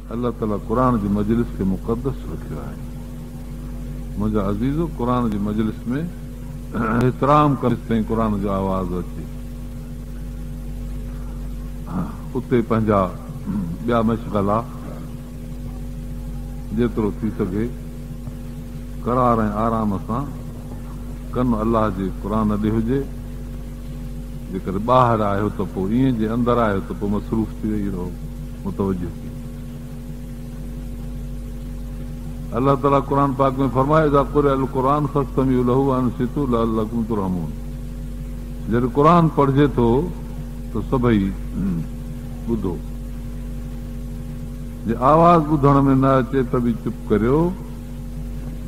अल्लाह ताला क़ुरान जी मजलिस खे मुक़दस रखियो आहे। मुंहिंजा अज़ीज़ो, क़ुरान जी मजलिस में एतिराम करे ताईं क़ुरान जो आवाज़ अचे, उते पंहिंजा ॿिया मशग़ला जेतिरो थी सघे करार ऐं आराम सां कनि अलाह जे क़ुर ॾे हुजे। जेकर ॿाहिरि आहियो त पोइ ईअं, जे अंदरि आहियो त पोइ मसरूफ़ थी वेही रहो, मुतवजो थी। अलाह ताला क़ुर पाक में फरमाए, क़ुरान फस्तमिउ लहू वअनसितू लअल्लकुम तुरहमून। जॾहिं क़ुर पढ़िजे थो त सभई ॿुधो, जे आवाज़ ॿुधण में न अचे त बि चुप करियो,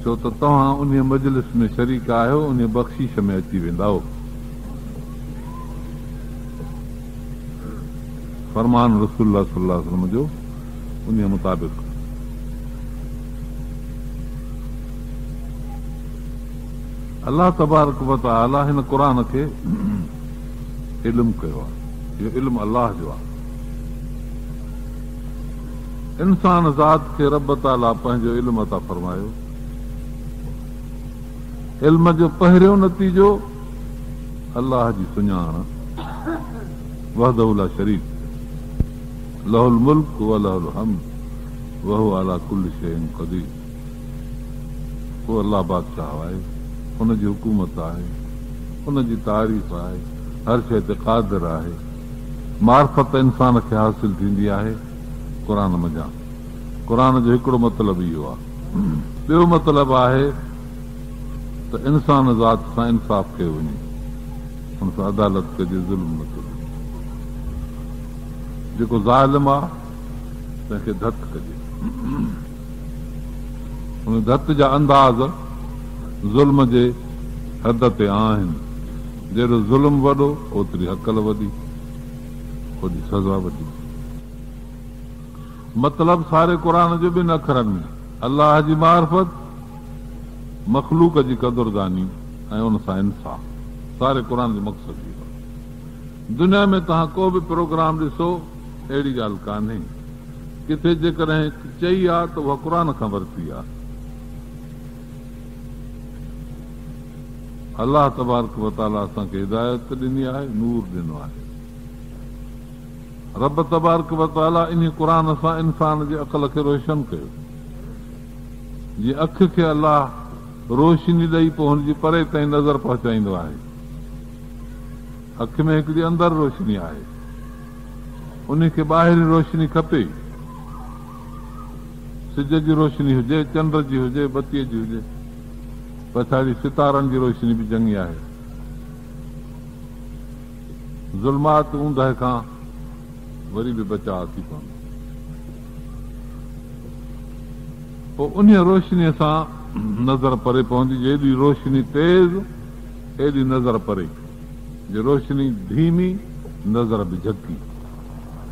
छो त तव्हां उन मजलिस में शरीक आहियो, उन बख़्शीश में अची वेंदा। फरमान रसूलुल्लाह सल्लल्लाहु अलैहि वसल्लम जो उन मुताबिक़ अल्लाह तबारक व तआला हिन क़ुर खे इल्मु कयो आहे। इहो इल्मु अल्लाह जो आहे। इंसान ज़ात खे रब ताला पंहिंजो इल्मु अता फरमायो। इल्म जो पहिरियों नतीजो अल्लाह जी सुञाण, वहदहु ला शरीक, लहुल मुल्क व लहुल हम्द व हुव अला कुल्लि शैइन क़दीर। वो अल्लाह बादशाह आहे, हुनजी हुकूमत आहे, हुनजी तारीफ़ आहे, हर शइ ते क़ादिर आहे। मार्फत इंसान खे हासिल थींदी आहे क़ुर मञा। क़ुर जो हिकिड़ो मतिलबु इहो आहे। ॿियो मतिलबु आहे त इंसान ज़ात सां इंसाफ़ कयो वञे, हुन सां अदालत कजे, ज़ुल्म न कजे। जेको ज़ालिम आहे तंहिंखे धत कजे। हुन धत जा अंदाज़ ज़ुल्म जे हद ते आहिनि। जहिड़ो ज़ुल्म वॾो, ओतिरी हकल वॾी, ओॾी सज़ा वॾी। मतिलब सारे क़ुर जो ॿिनि अखरनि में अल्लाह जी मार्फत, मखलूक जी क़दुरदानी ऐं उन सां इंसाफ़। सारे क़ुर जो मक़सदु इहो आहे। दुनिया में तव्हां को बि प्रोग्राम ॾिसो, अहिड़ी ॻाल्हि कान्हे किथे जेकॾहिं चई आहे त उहा क़ुर खां वरिती आहे। अल्लाह तबारक व तआला असांखे हिदायत ॾिनी आहे, नूर ॾिनो आहे। रब तबारक व तआला इन क़ुर सां इंसान जे अक़ल खे रोशन कयो। जीअं अखि खे अल्लाह रोशनी ॾेई पोइ हुनजी परे ताईं नज़र पहुचाईंदो आहे। अखि में हिकिड़ी अंदरि रोशनी आहे, उनखे ॿाहिरी रोशनी खपे। सिज जी रोशनी हुजे, चंड जी हुजे, बत्तीअ जी हुजे, पछाड़ी सितारनि जी रोशनी बि चङी आहे। ज़ुल्मात ऊंदहि खां वरी बि बचाव थी पवंदो। पोइ उन रोशनीअ सां नज़र परे पवंदी। जेॾी रोशनी तेज़, एॾी नज़र परे। जे रोशनी धीमी, नज़र बि झकी।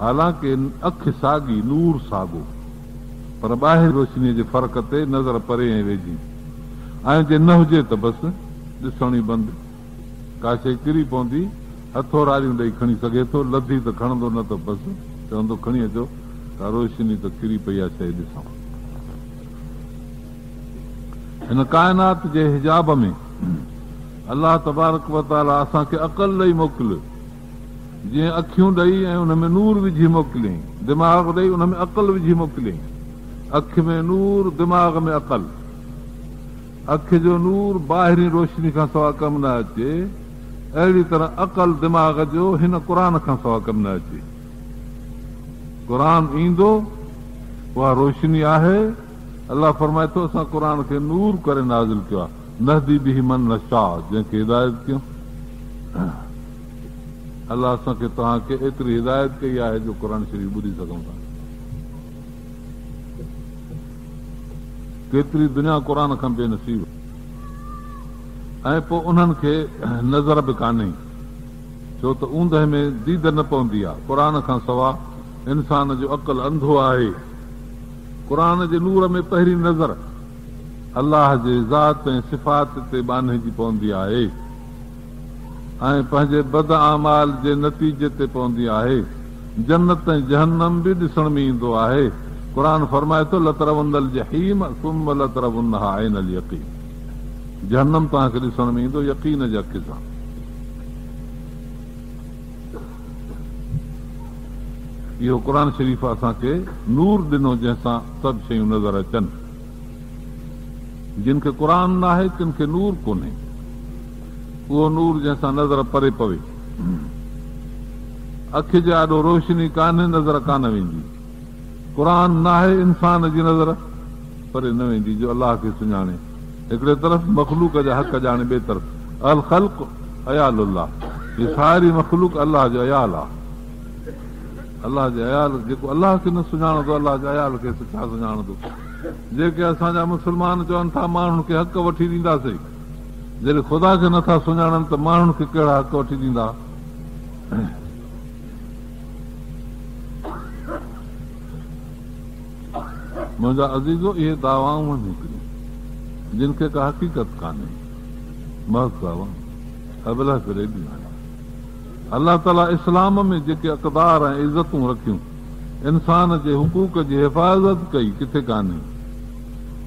हालांकि अखि साॻी, नूर साॻो, पर ॿाहिरि रोशनीअ जे फ़र्क़ ते नज़र परे ऐं वेझी। ऐं जे न हुजे त बसि ॾिसण ई बंदि। का शइ किरी पवंदी, हथोरारियूं ॾेई खणी सघे थो, लधी त खणंदो, न त बसि चवंदो खणी अचो, का रोशनी त किरी पई आहे, शइ ॾिसां। हिन काइनात जे हिजाब में अल्लाह तबारक व तआला असांखे अक़ल ॾेई मोकिलियो। जीअं अखियूं ॾेई ऐं उन में नूर विझी मोकिलियईं, दिमाग़ ॾेई उन में अक़ल विझी मोकिलियईं। अखि में नूर, दिमाग़ में अक़ल। अखि जो नूर ॿाहिरीं रोशनी खां सवाइ कमु न अचे, अहिड़ी तरह अक़ल दिमाग़ जो हिन क़ुर खां सवाइ कमु न अचे। क़ुर ईंदो, उहा रोशनी आहे। अल्लाह फरमाए थो, असां क़ुर खे नूर करे नाज़िल कयो आहे। नहदी बिही मन नशा, जंहिंखे हिदायत कयूं। अल्लाह असांखे तव्हांखे एतिरी हिदायत कई आहे जो क़ुर शरीफ़ ॿुधी सघूं था। केतिरी दुनिया क़ुर खां बेनसीब, ऐं पोइ उन्हनि खे नज़र बि कान्हे, छो त ऊंदहि में दीद न पवंदी आहे। क़ुर खां सवाइ इंसान जो अक़ल अंधो आहे। क़ुर जे नूर में पहिरीं नज़र अल्लाह जे ज़ात ऐं सिफ़ात ते बान्हिजी पवंदी आहे, ऐं पंहिंजे बद आमाल जे नतीजे ते पवंदी आहे। जन्नत ऐं जहन्नम बि ॾिसण में ईंदो आहे। क़ुरान फरमाए थो लतरवुन्नल जहीम सुम्म लतरवुन्नहा ऐनल यकीन, जहन्नम तव्हांखे ॾिसण में ईंदो यकीन जे अखि सां। इहो क़ुरान शरीफ़ असांखे नूर ॾिनो जंहिंसां सभु शयूं नज़र अचनि। जिन खे क़ुरान न आहे तिन खे नूर कोन्हे, उहो नूर जंहिंसां नज़र परे पवे। अखि जे आॾो रोशनी कान्हे, नज़र कान वेंदी। क़ुरान न आहे, इंसान जी नज़र परे न वेंदी जो अलाह खे सुञाणे। हिकिड़े तरफ़ मख़लूक जा हक़ ॼाणे, ॿिए तरफ़ अल ख़ल्क़ अयालुल्लाह, हीअ सारी मख़लूक अलाह जो अयाल आहे। अलाह जे अयाल, जेको अलाह खे न सुञाणंदो अलाह जे अयाल खे छा सुञाणंदो। जेके असांजा मुस्लमान चवनि था माण्हुनि खे हक़ वठी ॾींदासीं, जॾहिं ख़ुदा खे नथा सुञाणनि त माण्हुनि खे कहिड़ा हक़ वठी ॾींदा। मुंहिंजा अज़ीज़ो, इहे दावाऊं आहिनि हिकिड़ियूं जिन खे का हक़ीक़त कान्हे, महज़ दावा अबला फिरेदियूं आहिनि। अलाह ताला इस्लाम में जेके अक़दार ऐं इज़तूं रखियूं, इंसान जे हुकूक जी हिफ़ाज़त कई, किथे कान्हे।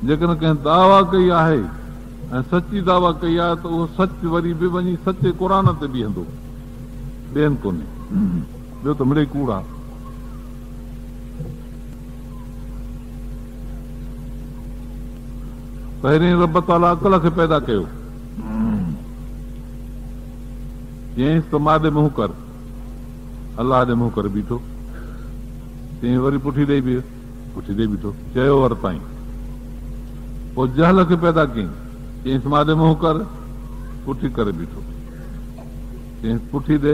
जेकॾहिं कंहिं दावा कई आहे ऐं सची दावा कई आहे त उहो सच वरी बि वञी सचे क़ुरान ते बीहंदो, ॿियनि कोन्हे। ॿियो त मिड़े कूड़ आहे। पहिरीं रब ताला अक़ल खे पैदा कयो, चयईंसि त मां ॾे मुंहुं कर, अलाह ॾे मुंहुं करे बीठो। चयईं वरी पुठी ॾेई बीह, पुठी ॾेई बीठो, चयो वर ताईं। पोइ जहल खे पैदा कयईं, चयईंसि मां ॾे मुंहुं कर, पुठी करे बीठो। चयईंसि पुठी ॾे,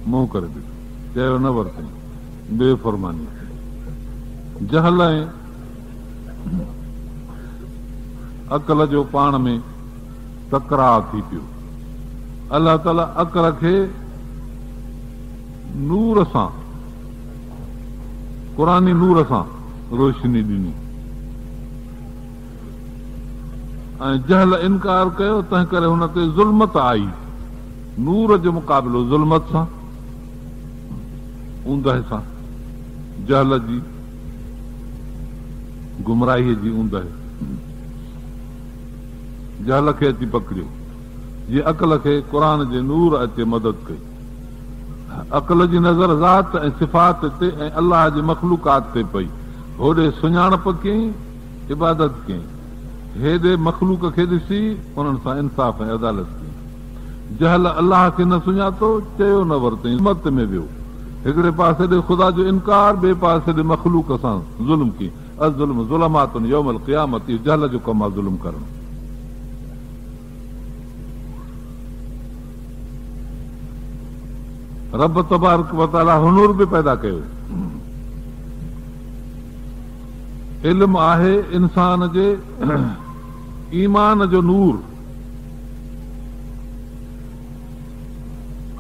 मुंहुं करे बीठो, चयो न वर ताईं, बेफ़रमानी। जहल ऐं अक़ल जो पाण में तकरार थी पियो। अलाह ताला अक़ल खे नूर सां, क़ुरानी नूर सां रोशनी ॾिनी ऐं जहल इनकार कयो, तंहिं करे हुन ते ज़ुल्मत आई। नूर जो मुक़ाबिलो ज़ुल्मत सां, ऊंदहि सां, जहल जी, गुमराहीअ जी ऊंदहि। जहल खे अची पकड़ियो, जीअं अक़ल खे क़ुरान जे नूर अचे मदद कई। अक़ल जी नज़र ज़ात ऐं सिफ़ात ते ऐं अलाह जे मख़लूक़ात ते पई। होॾे सुञाणप कयईं, इबादत कयईं, हेॾे मख़लूक खे ॾिसी उन्हनि सां इंसाफ़ ऐं अदालत कयईं। जहल अलाह खे न सुञातो, चयो न वरितईं, मत में वियो। हिकिड़े पासे ॾे ख़ुदा जो इनकार, ॿिए पासे ॾे मख़लूक सां ज़ुल्म कयईं। अज़ुल्म ज़ुल्मातुन यौमल क़ियामत, इहो जहल जो कमु आहे ज़ुल्म करणु। रब तबारक व तआला हुनूर बि पैदा कयो। इल्म आहे इंसान जे ईमान जो नूर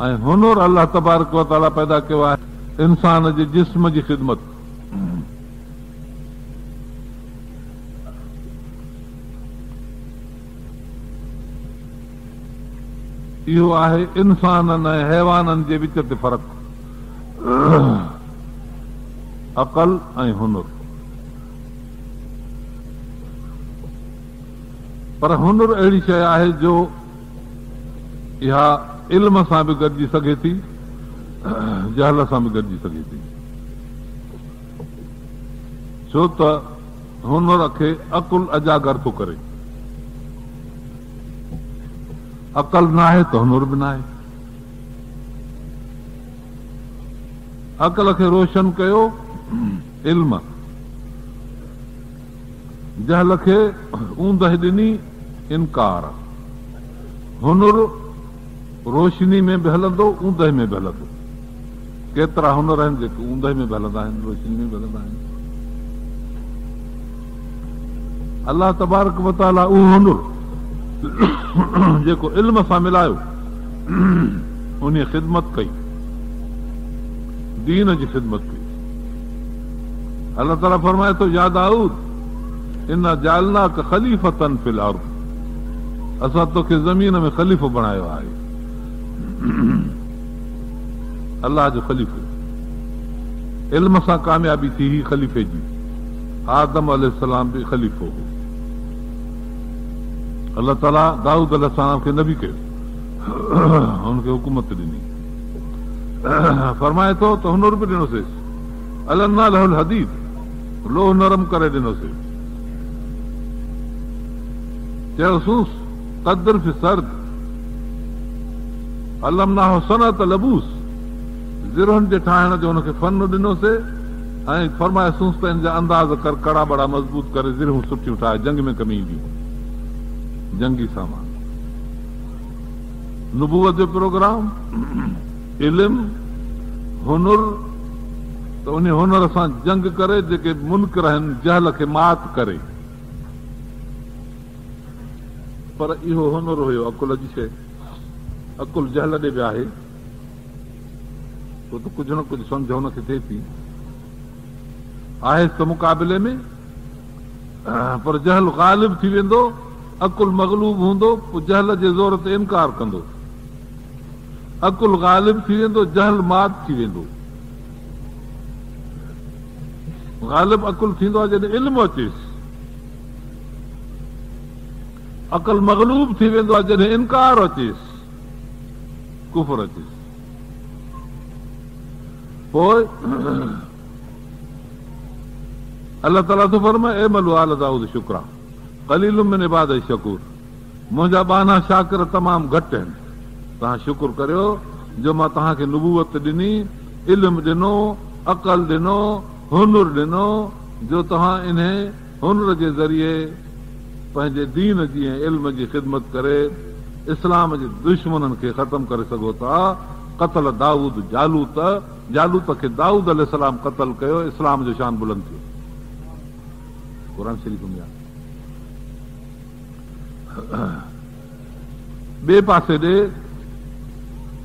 ऐं हुनूर अलाह तबारक व तआला पैदा कयो आहे इंसान जे जिस्म जी ख़िदमत। इहो आहे इंसाननि ऐं हैवाननि जे विच ते फ़र्क़ु, अक़ल ऐं हुनुर। पर हुनुर अहिड़ी शइ आहे जो इहा इल्म सां बि गॾिजी सघे थी, जहल सां बि गॾिजी सघे थी। छो त हुनुर खे अकुल अजागर थो करे, अक़ल न आहे त हुनुर बि न आहे। अक़ल खे रोशन कयो इल्म, जहल खे ऊंदहि ॾिनी इनकार। हुनुर रोशनी में बि हलंदो, ऊंदहि में बि हलंदो। केतिरा हुनुर आहिनि जेके ऊंदहि में बि हलंदा आहिनि, रोशनी में बि हलंदा आहिनि। अलाह तबारक व तआला उहो हुनुर जेको इल्म सां मिलायो, उन ख़िदमत कई, दीन जी ख़िदमत कई। अलाह ताला फरमाए थो, या दाऊद इन्ना जालनाक ख़लीफ़तन फिल अर्ज़, असां तोखे ज़मीन में ख़लीफ़ो बणायो आहे। अलाह जो ख़लीफ़ो, इल्म सां कामयाबी थी ही ख़लीफ़े जी, आदम अलैहिस्सलाम बि ख़लीफ़ो हो। अलाह ताला दाऊद अलैहिस्सलाम खे नबी कयो, हुनखे हुकूमत ॾिनी। फरमाए थो त हुनर बि ॾिनोसीं, अलन्ना लहुल हदीद, लोह नरम करे ॾिनोसीं। चयोसूस क़दर फी सर्द, अलमनाहु सनत लबूस, ज़िरहनि जे ठाहिण जो हुनखे फन ॾिनोसीं ऐं फरमाएसूस त इन जा अंदाज़ कर, कड़ा बड़ा मज़बूत करे, ज़िरहूं सुठियूं ठाहे, जंग में कमी ईंदियूं, जंगी सामान। नुबूवत जो प्रोग्राम, इल्म, हुनुर, त उन हुनर सां जंग करे, जेके मुनकर आहिनि जहल खे मात करे। पर इहो हुनुर हुयो अकुल जी शइ, अकुल जहल ॾे बि आहे, पोइ त कुझु न कुझु सम्झ हुनखे थिए थी, आहे त मुक़ाबले में, पर जहल ग़ालिब थी वेंदो, अकुल मग़लूब हूंदो, पोइ जहल जे ज़ोर ते इनकार कंदो। अकुल ग़ालिब थी वेंदो, जहल मात थी वेंदो। ग़ालिब अकुल थींदो आहे जॾहिं इल्मु अचेसि, अकुल मग़लूब थी वेंदो आहे जॾहिं इनकार अचेसि, कुफर अचेसि। पोइ अलाह ताला थो फरमाए, ए मलू आल दाऊद शुक्रा क़लीलुम मिन इबादी शकूर, मुंहिंजा बाना शाकिर तमामु घटि आहिनि। तव्हां शुक्र करियो जो मां तव्हांखे नुबूवत ॾिनी, इल्मु ॾिनो, अक़ल ॾिनो, हुनुर ॾिनो, जो तव्हां इन हुनुर जे ज़रिए पंहिंजे दीन जी ऐं इल्म जी ख़िदमत करे इस्लाम जे दुश्मननि खे ख़तमु करे सघो था। क़तल दाऊद जालूत, जालूत खे दाऊद अलैहिस्सलाम क़तल कयो, इस्लाम जो शान बुलंद थियो। क़ुरान शरीफ़ में आहे। ॿिए पासे ॾे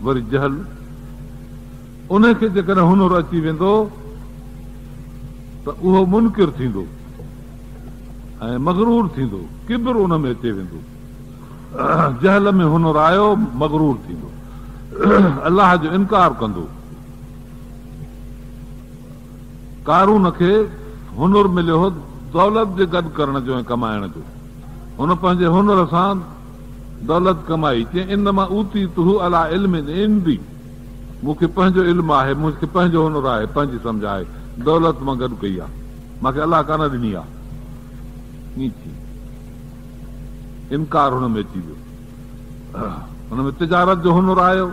वरी जहल, उनखे जेकॾहिं हुनुर अची वेंदो त उहो मुनकिर थींदो ऐं मग़रूर थींदो, किब्र उन में अची वेंदो। जहल में हुनुर आयो, मग़रूर थींदो, अलाह जो इनकार कंदो। कारून खे हुनुर मिलियो हो दौलत जे गॾु करण जो ऐं कमाइण जो। हुन पंहिंजे हुनुर सां दौलत कमाई, चई इन मां ऊती तू अला इल्म ईंदी, मूंखे पंहिंजो इल्मु आहे, मूंखे पंहिंजो हुनुर आहे, पंहिंजी सम्झ आहे, दौलत मां गॾु कई आहे, मूंखे अलाह कान ॾिनी आहे। इनकार हुन में अची वियो। हुन में तिजारत जो हुनुर आयो।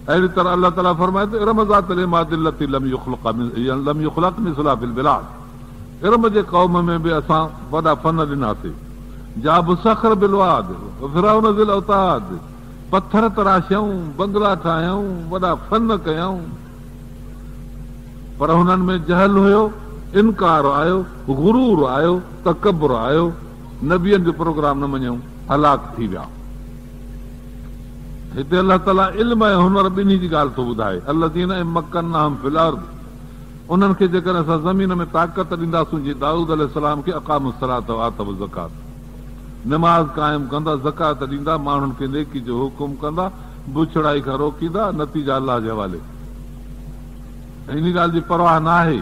अहिड़ी तरह अलाह ताला फरमाए थो, इरम ज़ातिल इमाद लती लम युख़लक़ मिसलहा फिल बिलाद, इरम जे क़ौम में बि असां वॾा फन ॾिनासीं। जाब सख़र बिलवाद, फिरौन ज़िल औताद, पथर तराशियऊं, बंगला ठाहियऊं, वॾा फन कयऊं। पर हुननि में जहल हुयो, इनकार आयो, गुरूर आयो, तकबर आयो, नबियनि जो प्रोग्राम न मञूं, हलाक थी विया। हिते अलाह ताला इल्म ऐं हुनर ॿिन्ही जी ॻाल्हि थो ॿुधाए। अल्लज़ीन मक्कन्नाहुम फिल अर्द, उन्हनि खे जेकॾहिं असां ज़मीन में ताक़त ॾींदासीं, जीअं दाऊद अलैहिस्सलाम खे अक़ामु सलात व आतव ज़कात, नमाज़ क़ाइमु कंदा, ज़कात ॾींदा, माण्हुनि खे नेकी जो हुकुम कंदा, बुछड़ाई खां रोकींदा, नतीजा अलाह जे हवाले। इन ॻाल्हि जी परवाह न आहे।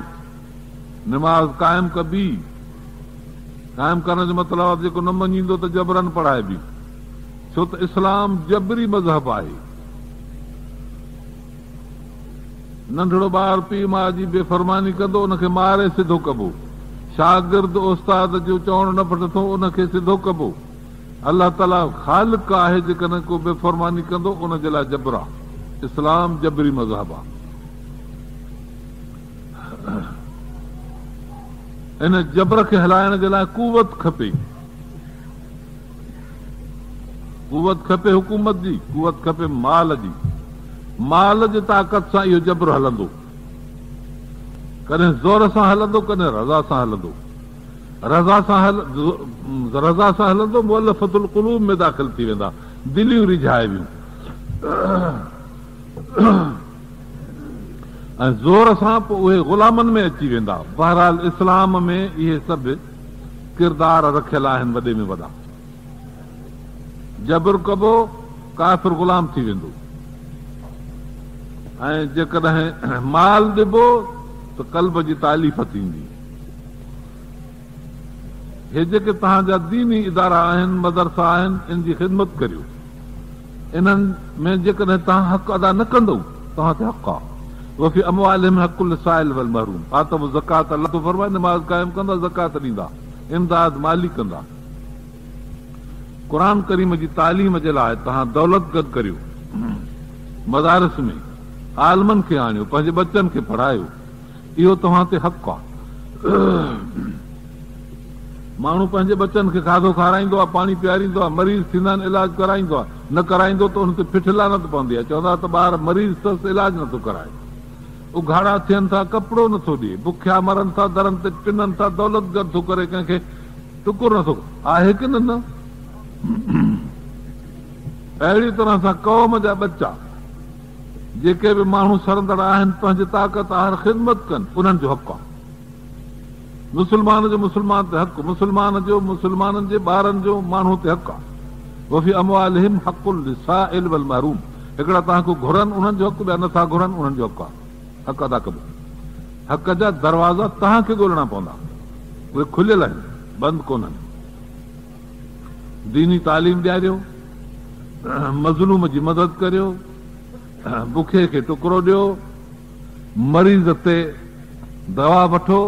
नमाज़ क़ाइमु कबी, क़ाइमु करण जो मतिलबु आहे जेको न मञींदो त जबरन पढ़ाइबी, छो त इस्लाम जबरी मज़हब आहे। नंढड़ो ॿार पीउ माउ जी बेफ़रमानी कंदो, उनखे मारे सिधो कबो। शागिर्द उस्ताद जो चवणु न पटंदो, उनखे सिधो कबो। अलाह ताला ख़ालिक़ आहे, जेकॾहिं को बेफ़रमानी कंदो उन जे लाइ जबर आहे। इस्लाम जबरी मज़हब आहे। इन जबर खे हलाइण जे लाइ कुवत खपे, कुवत खपे हुकूमत जी, कुवत खपे माल जी। माल जी ताक़त सां इहो जबर हलंदो, कॾहिं ज़ोर सां हलंदो, कॾहिं रज़ा सां हलंदो। रज़ा सां हलंदो मुअल्लफ़तुल क़ुलूब में दाख़िल थी वेंदा, दिलियूं रिझाए वियूं। ऐं ज़ोर सां पोइ उहे ग़ुलामनि में अची वेंदा। बहरहाल इस्लाम में इहे सभु किरदार रखियल आहिनि वॾे में वॾा। जबर कबो, काफ़िर ग़ुलाम थी वेंदो। ऐं जेकॾहिं माल ॾिबो त क़ल्ब जी तालीफ़ थींदी, हे जेके तव्हांजा दीनी इदारा आहिनि, मदरसा आहिनि, इन जी ख़िदमत करियो। इन्हनि में जेकॾहिं तव्हां हक़ अदा न कंदव तव्हां ते हक़ आहे। वफ़ी अमवालिहिम हक़ुल साइल वल महरूम। आतम ज़कात अल्लाह थो फरमाए, नमाज़ क़ाइम कंदा, ज़कात ॾींदा, इमदाद माली कंदा। क़ुरान करीम जी तालीम जे लाइ तव्हां दौलत गॾु करियो, मदारिस में आलमनि खे आणियो, पंहिंजे बच्चनि खे पढ़ायो, इहो तव्हां ते हक़ आहे। माण्हू पंहिंजे बच्चनि खे खाधो खाराईंदो आहे, पाणी पीआरींदो आहे, मरीज़ थींदा आहिनि, इलाज कराईंदो आहे, न कराईंदो त हुन ते फिठ लानत पवंदी आहे, चवंदा त ॿार मरीज़ अथसि, इलाज नथो कराए, उघाड़ा थियनि था, कपिड़ो नथो ॾिए, बुखिया मरनि था, दरनि ते टिननि था, दौलत गॾु थो करे, कंहिंखे टुकुर नथो आहे की न। अहिड़ी तरह सां क़ौम जा बच्चा जेके बि माण्हू सरंदड़ आहिनि, पंहिंजे ताक़त हर ख़िदमत कनि, उन्हनि जो हक़ आहे। मुस्लमान जो मुस्लमान ते हक़, मुस्लमान जो मुस्लमाननि जे ॿारनि जो माण्हू ते हक़ आहे। वफ़ी अमवालिहिम हक़ुल लिसाइल वल महरूम। हिकिड़ा तव्हांखे घुरनि उन्हनि जो हक़, ॿिया नथा घुरनि उन्हनि जो हक़ आहे, हक़ अदा कबो। हक़ जा दरवाज़ा तव्हांखे ॻोल्हणा पवंदा, उहे खुलियल आहिनि, बंदि कोन्हनि। दीनी तालीम ॾियारियो, मज़लूम जी मदद करियो, बुखे खे टुकड़ो ॾियो, मरीज़ ते दवा वठो,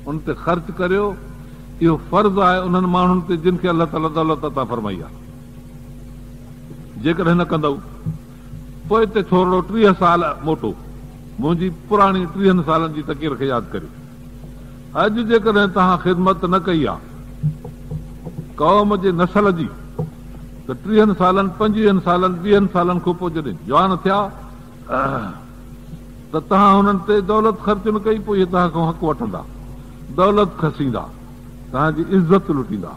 उन ते ख़र्च करियो। इहो फर्ज़ आहे उन्हनि माण्हुनि ते जिन खे अलाह ताला दौलत अता फरमाई आहे। जेकॾहिं न कंदव पोइ ते थोरो 30 साल मोटो, मुंहिंजी पुराणी 30 सालनि जी तक़ीर खे यादि करियो। अॼु जेकॾहिं तव्हां ख़िदमत न कई आहे क़ौम जे नसल जी, त 30 सालनि 25 सालनि 20 सालनि खां पोइ जॾहिं जवान थिया त तव्हां हुननि ते दौलत ख़र्च न कई, पोइ इहे तव्हां खां हक़ वठंदा, दौलत खसींदा, तव्हांजी इज़त लुटींदा,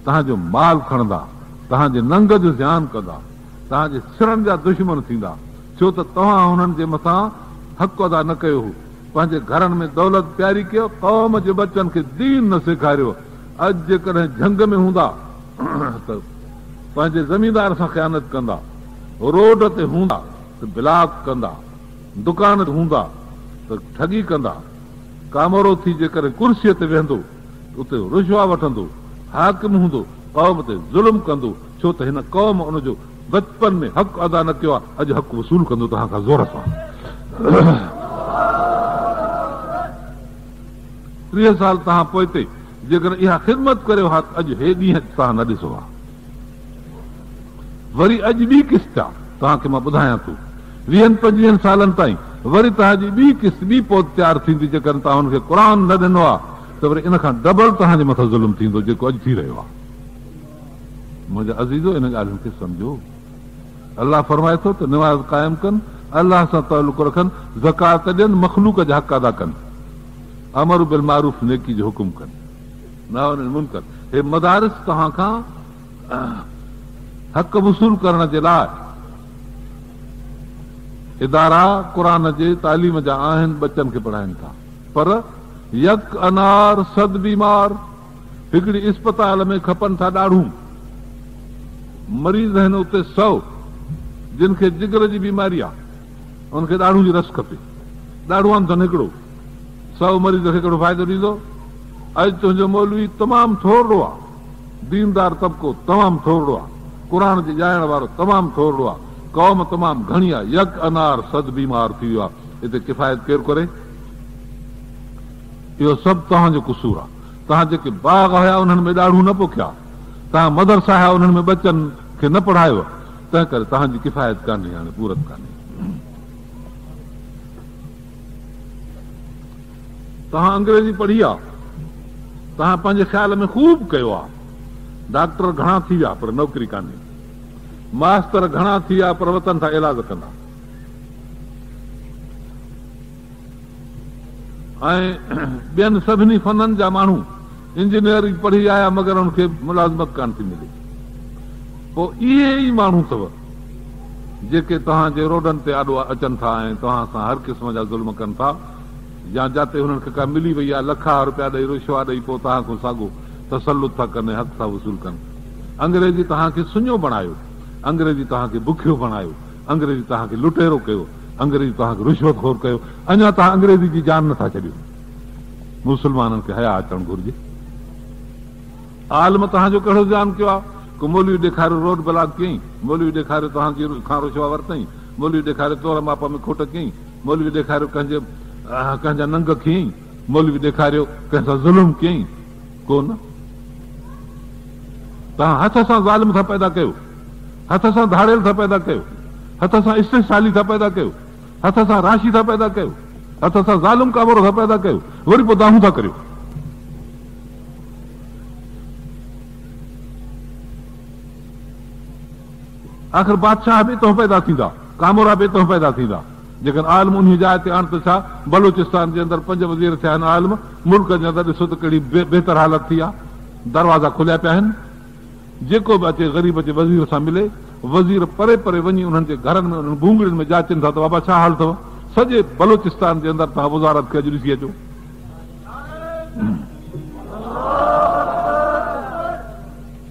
तव्हांजो माल खणंदा, तव्हांजे नंग जो ध्यानु कंदा, तव्हांजे सिरनि जा दुश्मन थींदा, छो त तव्हां हुननि जे मथां हक़ अदा न कयो हो। पंहिंजे घरनि में दौलत प्यारी कयो, क़ौम जे बच्चनि खे दीन न सेखारियो। अॼु जेकॾहिं झंग में हूंदा त पंहिंजे ज़मीनदार सां ख़यानत कंदा, रोड ते हूंदा त बिलाक कंदा, दुकान ते हूंदा त ठगी कंदा, कामरो थी जेकॾहिं कुर्सीअ ते वेहंदो उते रुशवा वठंदो, हाकिम हूंदो, क़ौम ते ज़ुल्म कंदो, छो त हिन क़ौम उनजो बचपन में हक़ अदा न कयो आहे। अॼु हक़ वसूल कंदो तव्हां खां ज़ोर सां। 30 साल तव्हां पोइते जेकॾहिं इहा ख़िदमत करियो हा, अॼु हे ॾींहं तव्हां न ॾिसो आहे। वरी अॼु ॿी किस्त आहे, तव्हांखे मां ॿुधायां थो, 20-25 सालनि ताईं वरी तव्हांजी ॿी किस्त ॿी पोइ तयारु थींदी। जेकॾहिं तव्हां हुनखे क़ुर न ॾिनो आहे त वरी इन खां डबल तव्हांजे मथां ज़ुल्म थींदो, जेको अॼु थी रहियो आहे। मुंहिंजा अज़ीज़ो, इन ॻाल्हियुनि खे सम्झो। अलाह फरमाए थो त नमाज़ क़ाइमु कनि, अलाह सां तालुक़ रखनि, ज़कात ॾियनि, मख़लूक जा हक़ अदा कनि, अमर बिल मारूफ नेकी जो हुकुम कनि, नाहे अनिल मुनकर। हे मदारिस तव्हां खां हक़ वसूल करण जे लाइ इदारा क़ुर जे तालीम जा आहिनि, बच्चनि खे पढ़ाइनि था। पर यक अनार सद बीमार, हिकिड़ी इस्पताल में खपनि था ॾाढ़ूं, मरीज़ आहिनि उते 100, जिन खे जिगर जी बीमारी आहे, उनखे ॾाढ़ूं जी रस खपे, ॾाढ़ूं अथनि हिकिड़ो, 100 मरीज़ खे हिकिड़ो फ़ाइदो ॾींदो। अॼु तुंहिंजो मौलवी तमामु थोरो आहे, दीनदार तबिको तमामु थोरो आहे, क़ुर जे ॼाइण वारो तमामु थोरो आहे, क़ौम तमामु घणी आहे, यक अनार सद बीमार थी वियो आहे। हिते किफ़ायत केरु करे? इहो सभु तव्हांजो कसूर आहे। तव्हां जेके बाग़ हुया उन्हनि में ॾाढ़ूं न पोखिया, तव्हां मदरसा हुया उन्हनि में बच्चनि खे न पढ़ायो, तंहिं करे तव्हांजी किफ़ायत कान्हे, हाणे पूरत कान्हे। तव्हां अंग्रेजी पढ़ी आहे, तव्हां पंहिंजे ख़्याल में ख़ूब कयो आहे, डॉक्टर घणा थी विया पर नौकरी कान्हे, मास्तर घणा थी विया पर वतन था इलाज कंदा, ऐं ॿियनि सभिनी फननि जा माण्हू इंजीनियरिंग पढ़ी आया मगर उनखे मुलाज़मत कान थी मिले। पोइ इहे ई माण्हू अथव जेके तव्हांजे रोडनि ते आॾो अचनि था ऐं तव्हां सां हर क़िस्म जा ज़ुल्म कनि था, या जिते हुननि खे का मिली वई आहे लखा रुपया ॾेई रुशवा ॾेई पोइ तव्हां खां साॻियो तसलुत था कनि, हक़ था वसूल कनि। अंग्रेजी तव्हांखे सुञो बणायो, अंग्रेजी तव्हांखे बुखियो बणायो, अंग्रेजी तव्हांखे लुटेरो कयो, अंग्रेजी तव्हांखे रिश्वतखोर कयो। अञा तव्हां अंग्रेजी जी जान नथा छॾियो। मुस्लमाननि खे हया अचणु घुरिजे। आलम तव्हांजो कहिड़ो ध्यानु कयो आहे? को मौलवी ॾेखारियो रोड ब्लॉक कयईं, मौलवी ॾेखारियो तव्हांजी खां रुशवा वरितईं, मौलवी ॾेखारियो तोर माप में खोट कयईं, मौलवी ॾेखारियो कंहिंजा नंग खयईं, मौलवी ॾेखारियो कंहिंसां ज़ुल्म कयईं। कोन, तव्हां हथ सां ज़ालिम था पैदा कयो, हथ सां धाड़ियल था पैदा कयो, हथ सां इस्तेसाली था पैदा कयो, हथ सां राशि था पैदा कयो, हथ सां ज़ालिम काबरो था पैदा कयो, वरी पोइ दाहूं था करियो। आख़िर बादशाह बि हितां पैदा थींदा, कामोरा बि हितां पैदा थींदा। जेकॾहिं आलम उन जाइ ते आण त छा बलोचिस्तान जे अंदरि 5 वज़ीर थिया आहिनि आलम, मुल्क जे अंदरि ॾिसो त कहिड़ी बहितर हालत थी आहे, दरवाज़ा खुलिया पिया आहिनि। जेको बि अचे ग़रीब अचे वज़ीर सां मिले, वज़ीर परे परे वञी उन्हनि जे घरनि में उन्हनि भूंगड़ियुनि में जाचनि था त बाबा छा हाल अथव। सॼे बलोचिस्तान जे अंदरि तव्हां वज़ारत खे अॼु ॾिसी अचो।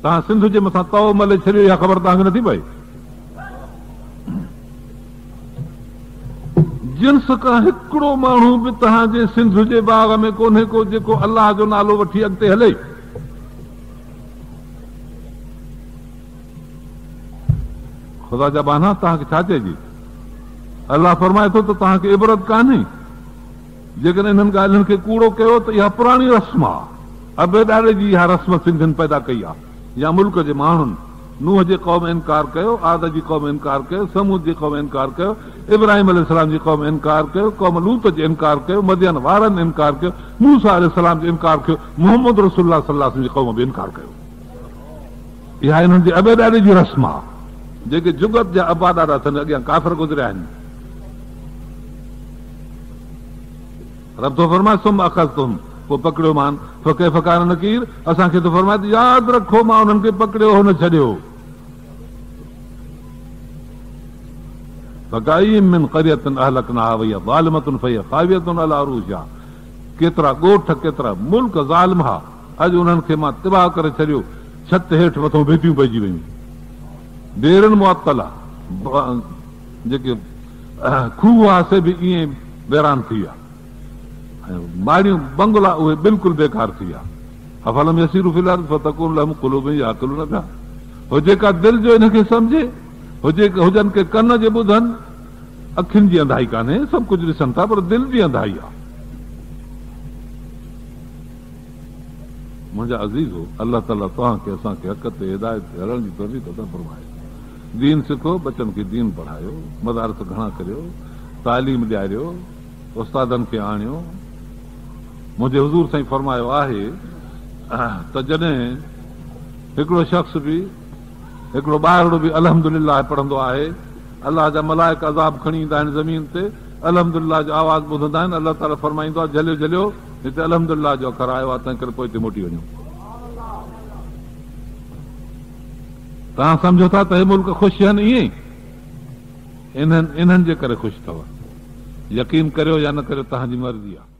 तव्हां सिंध जे मथां तओ मले छॾियो, इहा ख़बर तव्हांखे नथी पए। जिन्स खां हिकिड़ो माण्हू बि तव्हांजे सिंध जे बाग में कोन्हे को जेको अलाह जो नालो वठी अॻिते हले। ख़ुदा जा बाना तव्हांखे छा चइजे? अलाह फरमाए थो त तव्हांखे इबरत कान्हे। जेकॾहिं इन्हनि ॻाल्हियुनि खे कूड़ो कयो त इहा पुराणी रस्म आहे, अबे ॾाॾे जी इहा रस्म सिंधियुनि पैदा कई आहे। या मुल्क जे माण्हुनि नूह जे क़ौम इनकार कयो, आद जी क़ौम इनकार कयो, समूद जी क़ौम इनकार कयो, इब्राहिम अलैहिस्सलाम जी क़ौम इनकार कयो, क़ौम लूत जो इनकार कयो, मदियन वारनि इनकार कयो, मूसा अलैहिस्सलाम जो इनकार कयो, मोहम्मद रसूलुल्लाह सल्लल्लाहु अलैहि वसल्लम जी क़ौम बि इनकार कयो। इहा इन्हनि जे अबे ॾाॾे जी रस्म आहे। जेके जुगत जा अबा ॾाॾा अथनि अॻियां काफ़िर गुज़रिया आहिनि। रब थो फरमाए सुम अख़ज़्तुहुम, पोइ पकड़ियो मान, फकैफ़ कान नकीर। असांखे त फरमाए यादि रखो मां उन्हनि खे पकड़ियो हो न छॾियो। फकाइम मिन क़रियतिन अहलकनाहा वहिय ज़ालिमतुन फहिय ख़ावियतुन अला उरूशिहा। केतिरा ॻोठ, केतिरा मुल्क ज़ालिम हा, अॼु उन्हनि खे मां तिबाह करे छॾियो, छत हेठि मथां भेटियूं पइजी वयूं। डेरनि मुअत्तला, जेके खूह आहे से बि ईअं वैरान थी विया, माड़ियूं बंगला उहे बिल्कुलु बेकार थी विया। अफलम यसीरू फिल अर्ज़ फतकून लहुम क़ुलूबुन याक़िलून बिहा। हो जेका दिलि जो हिनखे सम्झे, हुजनि के कन जे ॿुधनि, अखियुनि जी अंधाई कान्हे, सभु कुझु ॾिसनि था पर दिलि जी अंधाई आहे। मुंहिंजा अज़ीज़ हो, अलाह ताला तव्हांखे असांखे हक़ ते हिदायत ते हलण जी तौफ़ीक़ अता फ़रमाए। दीन सिखो, बचनि खे दीन पढ़ायो, मदारस घणा करियो, तालीम ॾियारियो, उस्तादनि खे आणियो। मुंहिंजे हुज़ूर साईं फरमायो आहे त जॾहिं हिकिड़ो शख़्स बि, हिकिड़ो ॿाहिरो बि अल्हम्दुलिल्लाह पढ़ंदो आहे, अलाह जा मलाइक अज़ाब खणी ईंदा आहिनि ज़मीन ते, अल्हम्दुलिल्लाह जो आवाज़ ॿुधंदा आहिनि, अलाह ताला फरमाईंदो आहे झलियो झलियो हिते अल्हम्दुलिल्लाह जो अखर आयो आहे, तंहिं करे पोइ हिते मोटी वञो। तव्हां सम्झो था त हे मुल्क ख़ुशि आहिनि? ईअं इन्हनि जे करे ख़ुशि अथव। यकीन करियो या न करियो, तव्हांजी मर्ज़ी आहे।